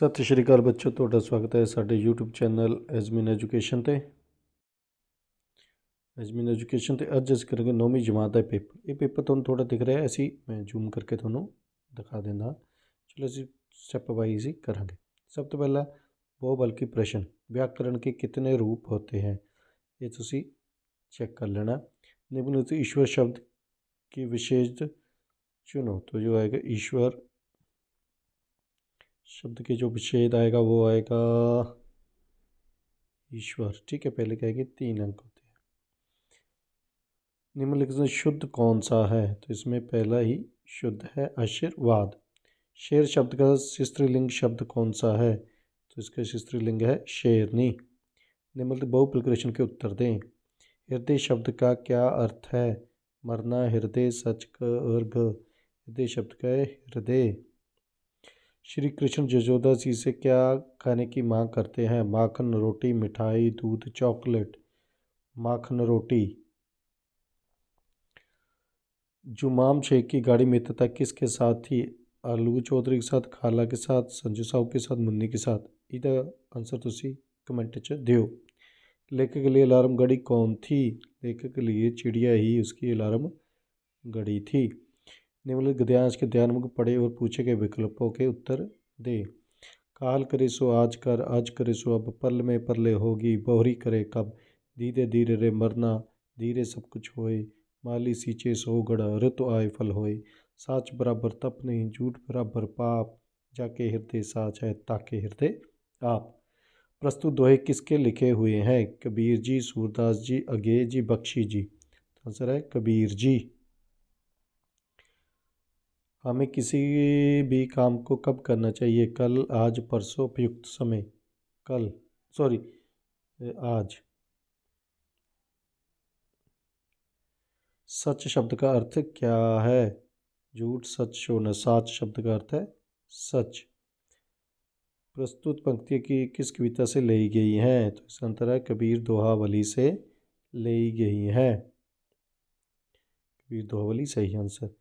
ਸਤਿ ਸ਼੍ਰੀ ਅਕਾਲ ਬੱਚੋ, ਤੁਹਾਡਾ ਸਵਾਗਤ ਹੈ ਸਾਡੇ YouTube ਚੈਨਲ ਐਜਮਿਨ ਐਜੂਕੇਸ਼ਨ ਤੇ। ਐਜਮਿਨ ਐਜੂਕੇਸ਼ਨ ਤੇ ਅੱਜ ਅਸੀਂ ਕਰਾਂਗੇ 9ਵੀਂ ਜਮਾਤ ਦਾ ਪੇਪਰ। ਇਹ ਪੇਪਰ ਤੁਹਾਨੂੰ ਥੋੜਾ ਦਿਖ ਰਿਹਾ, ਅਸੀਂ ਮੈਂ ਜ਼ੂਮ ਕਰਕੇ ਤੁਹਾਨੂੰ ਦਿਖਾ ਦਿੰਦਾ। ਚਲੋ ਅਸੀਂ स्टेप वाइज ही करेंगे। सब तो पहला बहुबल की प्रश्न, व्याकरण के कितने रूप होते हैं, ये तुसी चेक कर लेना। निम्नलिखित ईश्वर शब्द की विशेष चुनो, तो जो आएगा ईश्वर शब्द के जो विच्छेद आएगा वो आएगा ईश्वर। ठीक है, पहले कहेंगे 3 अंक होते हैं। निम्नलिखित में शुद्ध कौन सा है, तो इसमें पहला ही शुद्ध है आशीर्वाद। शेर शब्द का स्त्रीलिंग शब्द कौन सा है, तो इसका स्त्रीलिंग है शेरनी। निम्नलिखित बहुपल प्रश्न के उत्तर दें। हृदय शब्द का क्या अर्थ है, मरना, हृदय, सच और ग। हृदय शब्द का है हृदय। श्री कृष्ण यशोदा जी से क्या खाने की मांग करते हैं, माखन, रोटी, मिठाई, दूध, चॉकलेट। माखन रोटी। जुमाम शेख की गाड़ी मित्रता किसके साथ थी, आलू चौधरी के साथ, खाला के साथ, संजू साहब के साथ, मुन्नी के साथ। इसका आंसर तुसी कमेंट च दियो। लेखक के लिए अलार्म घड़ी कौन थी, लेखक के लिए चिड़िया ही उसकी अलार्म घड़ी थी। निम्नलिखित गद्यांश के ध्यानपूर्वक पढ़े और पूछे गए विकल्पों के उत्तर दे। काल करे सो आज कर, आज करे सो अब, पल में परले होगी, बोहरी करे कब, धीरे धीरे रे मरना, धीरे सब कुछ होए, माली सींचे सो गड़ा, ऋत आए फल होए, साच बराबर तप नहीं, झूठ बराबर पाप, जाके हृदय साच है, ताके हृदय आप। प्रस्तुत दोहे किसके लिखे हुए हैं, कबीर जी, सूरदास जी, अगेय जी, बख्शी जी। आंसर है कबीर जी। हमें किसी भी काम को कब करना चाहिए, कल, आज, परसों, उपयुक्त समय। कल, सॉरी आज। सच शब्द का अर्थ क्या है, झूठ, सच, शोना। साच शब्द का अर्थ है सच। प्रस्तुत पंक्ति की किस कविता से ली गई हैं, तो इसका अंतर है कबीर दोहावली से ली गई है। कबीर दोहावली सही आंसर।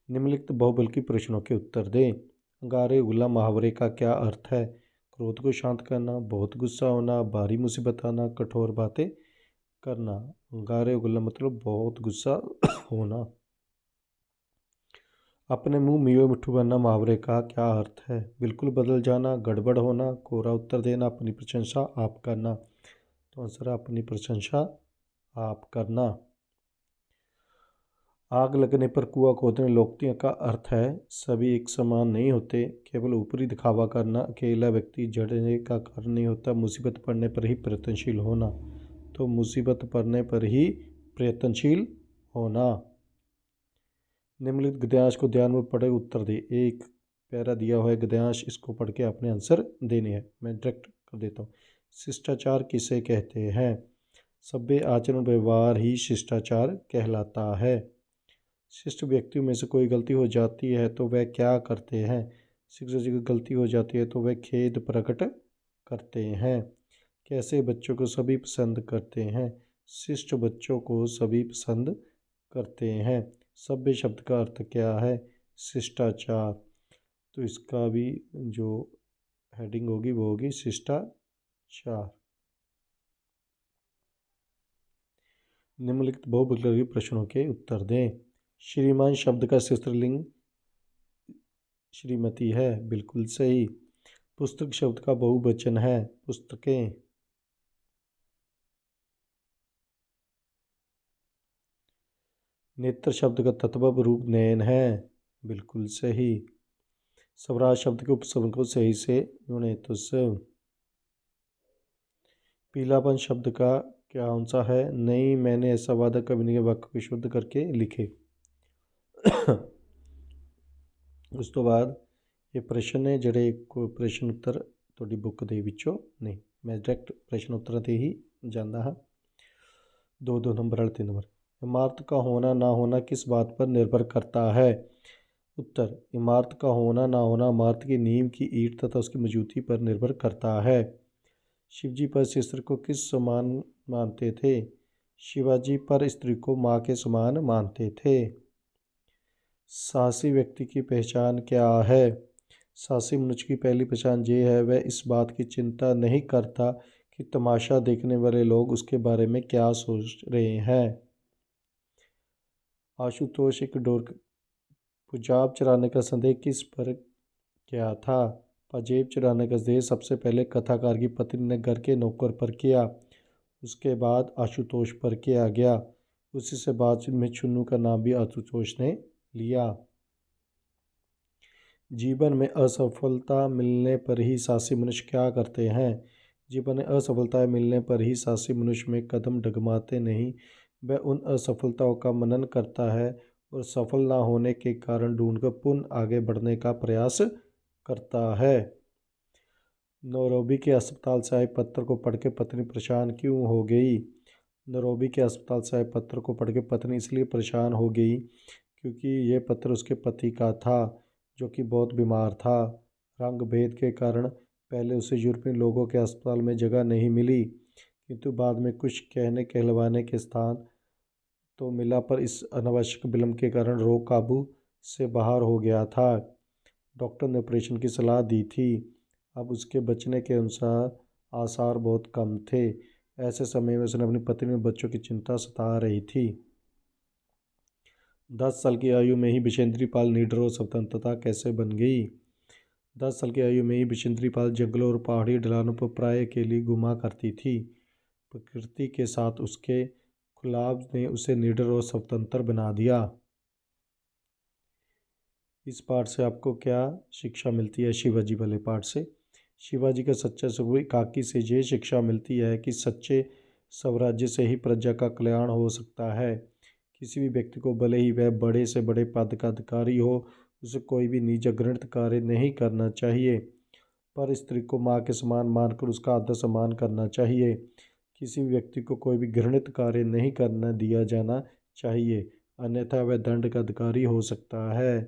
निम्नलिखित बहुबल की प्रश्नों के उत्तर दें। अंगारे उगला मुहावरे का क्या अर्थ है, क्रोध को शांत करना, बहुत गुस्सा होना, भारी मुसीबत आना, कठोर बातें करना। अंगारे उगला मतलब बहुत गुस्सा होना। अपने मुंह मीवे मिट्ठू बनना मुहावरे का क्या अर्थ है, बिल्कुल बदल जाना, गड़बड़ होना, कोरा उत्तर देना, अपनी प्रशंसा आप करना। तो आंसर है अपनी प्रशंसा आप करना। आग लगने पर कुआं खोदने, लोकोक्तियों का अर्थ है सभी एक समान नहीं होते, केवल ऊपरी दिखावा करना, अकेला व्यक्ति जड़ने का कारण नहीं होता, मुसीबत पड़ने पर ही प्रयत्नशील होना। तो मुसीबत पड़ने पर ही प्रयत्नशील होना। निम्नलिखित गद्यांश को ध्यान में पढ़े उत्तर दे। एक पैरा दिया हुआ है गद्यांश, इसको पढ़ के अपने आंसर देने हैं। मैं डायरेक्ट कर देता हूँ। शिष्टाचार किसे कहते हैं, सभ्य आचरण व्यवहार ही शिष्टाचार कहलाता है। शिष्ट व्यक्तियों में से कोई गलती हो जाती है तो वह क्या करते हैं, शिक्षक जी की गलती हो जाती है तो वह खेद प्रकट करते हैं। कैसे बच्चों को सभी पसंद करते हैं, शिष्ट बच्चों को सभी पसंद करते हैं। सभ्य शब्द का अर्थ क्या है, शिष्टाचार। तो इसका भी जो हेडिंग होगी वो होगी शिष्टाचार। निम्नलिखित बहुविकल्पी प्रश्नों के उत्तर दें। श्रीमान शब्द का स्त्रीलिंग श्रीमती है, बिल्कुल सही। पुस्तक शब्द का बहुवचन है पुस्तकें। नेत्र शब्द का तत्व रूप नयन है, बिल्कुल सही। स्वराज शब्द के उपसर्ग को सही से ढूंढें, तो स। पीलापन शब्द का क्या आंसर है, नहीं मैंने ऐसा वादा कभी नहीं, वाक्य को शुद्ध करके लिखे। उस तो बाद ये प्रश्न है जड़े को प्रश्न उत्तर थोड़ी बुक दे विचों नहीं, मैं डायरेक्ट प्रश्न उत्तर ते ही जाना हाँ। 2 नंबर वाले 3 नंबर। इमारत का होना ना होना किस बात पर निर्भर करता है, उत्तर इमारत का होना ना होना इमारत की नींव की ईंट तथा उसकी मौजूदगी पर निर्भर करता है। शिवजी पर शस्त्र को किस समान मानते थे, शिवाजी पर स्त्री को माँ के समान मानते थे। साहसी व्यक्ति की पहचान क्या है, साहसी मनुष्य की पहली पहचान ये है, वह इस बात की चिंता नहीं करता कि तमाशा देखने वाले लोग उसके बारे में क्या सोच रहे हैं। आशुतोष एक डोर पंजाब चुराने का संदेह किस पर क्या था? पंजेब चुराने का संदेह सबसे पहले कथाकार की पत्नी ने घर के नौकर पर किया, उसके बाद आशुतोष पर किया गया। उसी से बातचीत में चुन्नू का नाम भी आशुतोष ने लिया। जीवन में असफलता मिलने पर ही साहसी मनुष्य क्या करते हैं? जीवन में असफलता मिलने पर ही साहसी मनुष्य में कदम डगमाते नहीं, वह उन असफलताओं का मनन करता है और सफल ना होने के कारण ढूंढकर पुनः आगे बढ़ने का प्रयास करता है। नैरोबी के अस्पताल से आए पत्र को पढ़ के पत्नी परेशान क्यों हो गई? नैरोबी के अस्पताल से आए पत्र को पढ़ के पत्नी इसलिए परेशान हो गई क्योंकि यह पत्र उसके पति का था, जो कि बहुत बीमार था। रंग भेद के कारण पहले उसे यूरोपीय लोगों के अस्पताल में जगह नहीं मिली, किंतु बाद में कुछ कहने कहलवाने के स्थान तो मिला, पर इस अनावश्यक विलंब के कारण रोग काबू से बाहर हो गया था। डॉक्टर ने ऑपरेशन की सलाह दी थी, अब उसके बचने के अनुसार आसार बहुत कम थे। ऐसे समय में उसने अपनी पत्नी और बच्चों की चिंता सता रही थी। 10 साल की आयु में ही विशेंद्री पाल निडर और स्वतंत्रता कैसे बन गई? 10 साल की आयु में ही विशेंद्री पाल जंगलों और पहाड़ी ढलानों पर प्राय के लिए घुमा करती थी। प्रकृति के साथ उसके खुलाव ने उसे निडर और स्वतंत्र बना दिया। इस पाठ से आपको क्या शिक्षा मिलती है? शिवाजी वाले पाठ से शिवाजी का सच्चा स्वरूप एकाकी से ये शिक्षा मिलती है कि सच्चे स्वराज्य से ही प्रजा का कल्याण हो सकता है। किसी भी व्यक्ति को भले ही वह बड़े से बड़े पद का अधिकारी हो, उसे कोई भी निज घृणित कार्य नहीं करना चाहिए, पर स्त्री को माँ के समान मानकर उसका आदर सम्मान करना चाहिए। किसी भी व्यक्ति को कोई भी घृणित कार्य नहीं करना दिया जाना चाहिए, अन्यथा वह दंड का अधिकारी हो सकता है।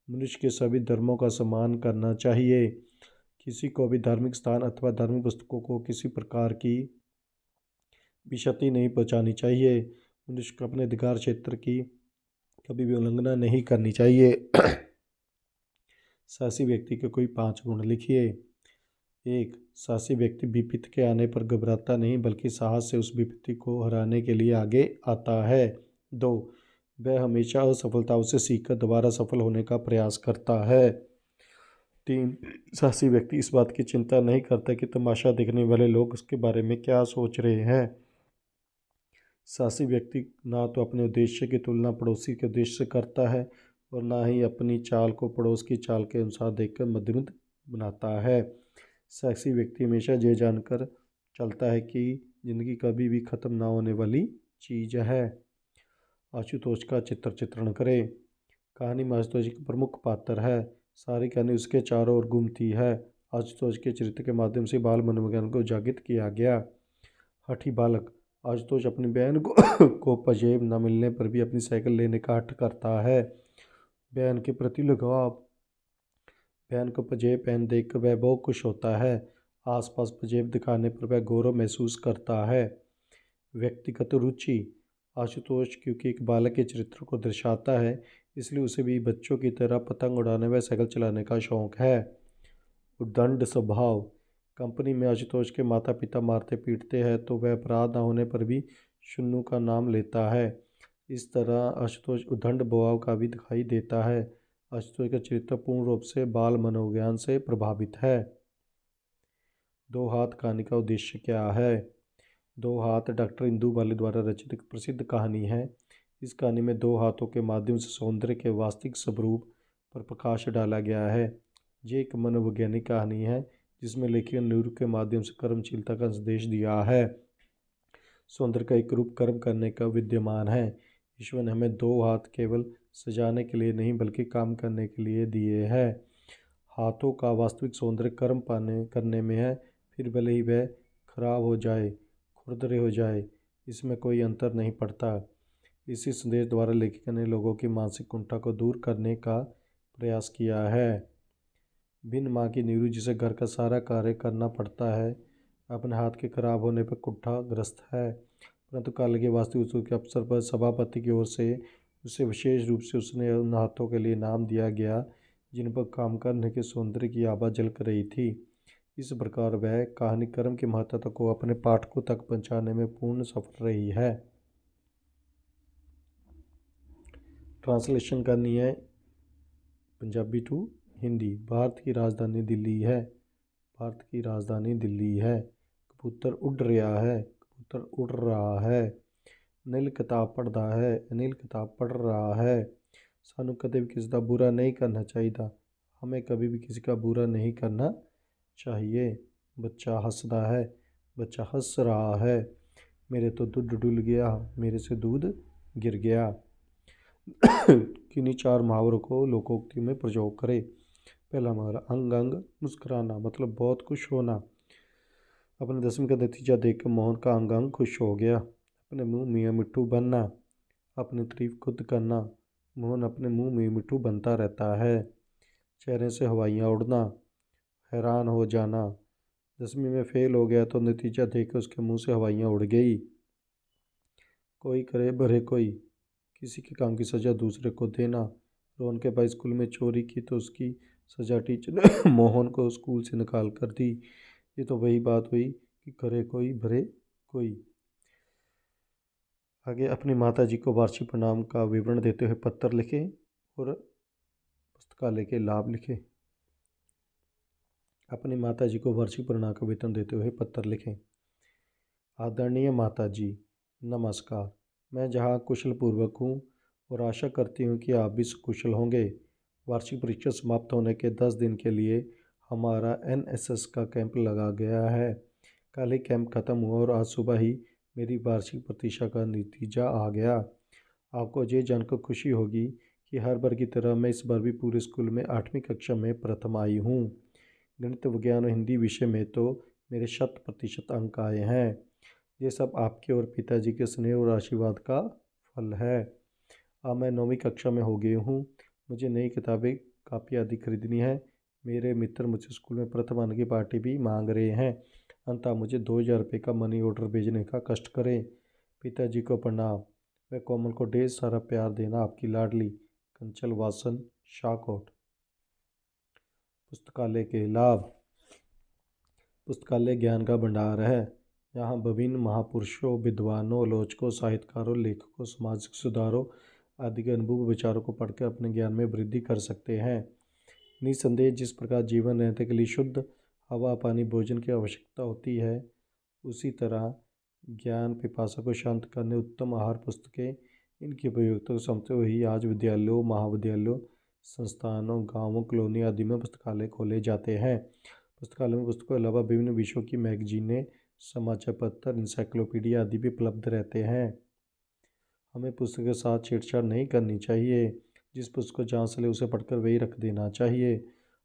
मनुष्य के सभी धर्मों का सम्मान करना चाहिए। किसी को भी धार्मिक स्थान अथवा धार्मिक पुस्तकों को किसी प्रकार की भी क्षति नहीं पहुंचानी चाहिए। मनुष्य को अपने अधिकार क्षेत्र की कभी भी उल्लंघना नहीं करनी चाहिए। साहसी व्यक्ति के कोई 5 गुण लिखिए। 1. साहसी व्यक्ति विपत्ति के आने पर घबराता नहीं, बल्कि साहस से उस विपत्ति को हराने के लिए आगे आता है। 2. वह हमेशा असफलताओं से सीखकर दोबारा सफल होने का प्रयास करता है। 3. साहसी व्यक्ति इस बात की चिंता नहीं करता कि तमाशा देखने वाले लोग उसके बारे में क्या सोच रहे हैं। साहसी व्यक्ति ना तो अपने उद्देश्य की तुलना पड़ोसी के उद्देश्य से करता है और ना ही अपनी चाल को पड़ोस की चाल के अनुसार देखकर मध्यमत बनाता है। साहसी व्यक्ति हमेशा ये जानकर चलता है कि जिंदगी कभी भी खत्म ना होने वाली चीज़ है। आशुतोष का चित्रण करें। कहानी में आशुतोष एक प्रमुख पात्र है। सारी कहानी उसके चारों ओर घूमती है। आशुतोष के चरित्र के माध्यम से बाल मनोविज्ञान को उजागर किया गया। हठी बालक। आशुतोष अपनी बहन को पंजेब न मिलने पर भी अपनी साइकिल लेने का हठ करता है। बहन के प्रति लगाव। बहन को पंजेब पहन देखकर वह बहुत खुश होता है। आसपास पंजेब दिखाने पर वह गौरव महसूस करता है। व्यक्तिगत रुचि। आशुतोष क्योंकि एक बालक के चरित्र को दर्शाता है, इसलिए उसे भी बच्चों की तरह पतंग उड़ाने व साइकिल चलाने का शौक है। उद्दंड स्वभाव। कंपनी में आशुतोष के माता पिता मारते पीटते हैं तो वह अपराध न होने पर भी चुन्नू का नाम लेता है। इस तरह आशुतोष उद्दंड स्वभाव का भी दिखाई देता है। आशुतोष का चरित्र पूर्ण रूप से बाल मनोविज्ञान से प्रभावित है। 2 हाथ कहानी का उद्देश्य क्या है? 2 हाथ डॉक्टर इंदु बाली द्वारा रचित एक प्रसिद्ध कहानी है। इस कहानी में 2 हाथों के माध्यम से सौंदर्य के वास्तविक स्वरूप पर प्रकाश डाला गया है। ये एक मनोवैज्ञानिक कहानी है जिसमें लेखक ने निरूप के माध्यम से कर्मशीलता का संदेश दिया है। सौंदर्य का एक रूप कर्म करने का विद्यमान है। ईश्वर ने हमें 2 हाथ केवल सजाने के लिए नहीं बल्कि काम करने के लिए दिए हैं। हाथों का वास्तविक सौंदर्य कर्म करने में है, फिर भले ही वह खराब हो जाए, खुरदरे हो जाए, इसमें कोई अंतर नहीं पड़ता। इसी संदेश द्वारा लेखक ने लोगों की मानसिक कुंठा को दूर करने का प्रयास किया है। बिन माँ की नीरू जिसे घर का सारा कार्य करना पड़ता है, अपने हाथ के खराब होने पर कुंठाग्रस्त है, परंतु काल के वास्तविक उत्सव के अवसर पर सभापति की ओर से उसे विशेष रूप से उसने उन हाथों के लिए नाम दिया गया जिन पर काम करने के सौंदर्य की आभा झलक रही थी। इस प्रकार वह कहानी कर्म की महत्ता को अपने पाठकों तक पहुंचाने में पूर्ण सफल रही है। ट्रांसलेशन करनी है पंजाबी टू हिंदी। भारत की राजधानी दिल्ली है। भारत की राजधानी दिल्ली है। कबूतर उड़ रहा है। कबूतर उड़ रहा है। अनिल किताब पढ़ता है। अनिल किताब पढ़ रहा है। सानू कदे भी किसी का बुरा नहीं करना चाहिए। हमें कभी भी किसी का बुरा नहीं करना चाहिए। बच्चा हंसता है। बच्चा हंस रहा है। मेरे तो दूध डुल गया। मेरे से दूध गिर गया। किन्हीं 4 मुहावरों को लोकोक्ति में प्रयोग करें। पहला मुहावरा अंग अंग मुस्कुराना, मतलब बहुत खुश होना। अपने 10वीं का नतीजा देखकर मोहन का अंग अंग खुश हो गया। अपने मुंह मियाँ मिट्ठू बनना, अपनी तारीफ खुद करना। मोहन अपने मुंह मियाँ मिट्ठू बनता रहता है। चेहरे से हवाइयाँ उड़ना, हैरान हो जाना। 10वीं में फेल हो गया तो नतीजा देखकर उसके मुंह से हवाइयाँ उड़ गई। कोई करे भरे कोई, किसी के काम की सज़ा दूसरे को देना। रोहन के भाई स्कूल में चोरी की तो उसकी सज़ा टीचर ने मोहन को स्कूल से निकाल कर दी। ये तो वही बात हुई कि करे कोई भरे कोई। आगे अपनी माता जी को वार्षिक प्रणाम का विवरण देते हुए पत्र लिखें और पुस्तकालय के लाभ लिखें। अपनी माता जी को वार्षिक प्रणाम का विवरण देते हुए पत्र लिखें। आदरणीय माता जी, नमस्कार। मैं जहाँ कुशल पूर्वक हूँ और आशा करती हूँ कि आप भी कुशल होंगे। वार्षिक परीक्षा समाप्त होने के 10 दिन के लिए हमारा NSS का कैंप लगा गया है। कल ही कैंप खत्म हुआ और आज सुबह ही मेरी वार्षिक परीक्षा का नतीजा आ गया। आपको ये जानकर खुशी होगी कि हर बार की तरह मैं इस बार भी पूरे स्कूल में 8वीं कक्षा में प्रथम आई हूँ। गणित, विज्ञान और हिंदी विषय में तो मेरे 100% अंक आए हैं। ये सब आपके और पिताजी के स्नेह और आशीर्वाद का फल है। अब मैं 9वीं कक्षा में हो गई हूँ। मुझे नई किताबें, कापी आदि खरीदनी है। मेरे मित्र मुझसे स्कूल में प्रथम आने की पार्टी भी मांग रहे हैं। अंततः मुझे 2000 रुपये का मनी ऑर्डर भेजने का कष्ट करें। पिताजी को प्रणाम। वह कोमल को ढेर सारा प्यार देना। आपकी लाडली कंचल वासन, शाहकोट। पुस्तकालय के लाभ। पुस्तकालय ज्ञान का भंडार है। यहाँ विभिन्न महापुरुषों, विद्वानों, आलोचकों, साहित्यकारों, लेखकों, सामाजिक सुधारों आदि के अनुभव विचारों को पढ़कर अपने ज्ञान में वृद्धि कर सकते हैं। निसंदेह जिस प्रकार जीवन रहने के लिए शुद्ध हवा, पानी, भोजन की आवश्यकता होती है, उसी तरह ज्ञान पिपासा को शांत करने उत्तम आहार पुस्तकें, इनकी उपयोगिता को समझते हुए ही आज विद्यालयों, महाविद्यालयों, संस्थानों, गाँवों, कॉलोनी आदि में पुस्तकालय खोले जाते हैं। पुस्तकालय में पुस्तकों के अलावा विभिन्न विषयों की मैगजीनें, समाचार पत्र, इंसाइक्लोपीडिया आदि भी उपलब्ध रहते हैं। हमें पुस्तक के साथ छेड़छाड़ नहीं करनी चाहिए। जिस पुस्तक को जहाँ से ले उसे पढ़कर वही रख देना चाहिए।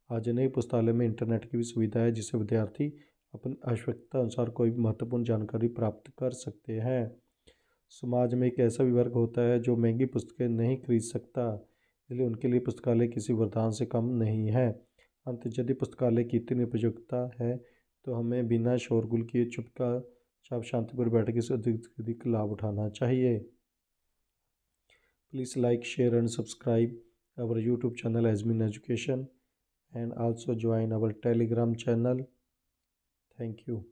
आज नई पुस्तकालय में इंटरनेट की भी सुविधा है, जिससे विद्यार्थी अपनी आवश्यकता अनुसार कोई भी महत्वपूर्ण जानकारी प्राप्त कर सकते हैं। समाज में एक ऐसा भी वर्ग होता है जो महंगी पुस्तकें नहीं खरीद सकता, इसलिए उनके लिए पुस्तकालय किसी वरदान से कम नहीं है। अंत यदि पुस्तकालय की इतनी उपयोगिता है तो हमें बिना शोरगुल किए चुपचाप शांतिपूर्वक बैठ के अधिक से अधिक लाभ उठाना चाहिए। Please like, share and subscribe our YouTube channel Azmin Education and also join our Telegram channel. Thank you.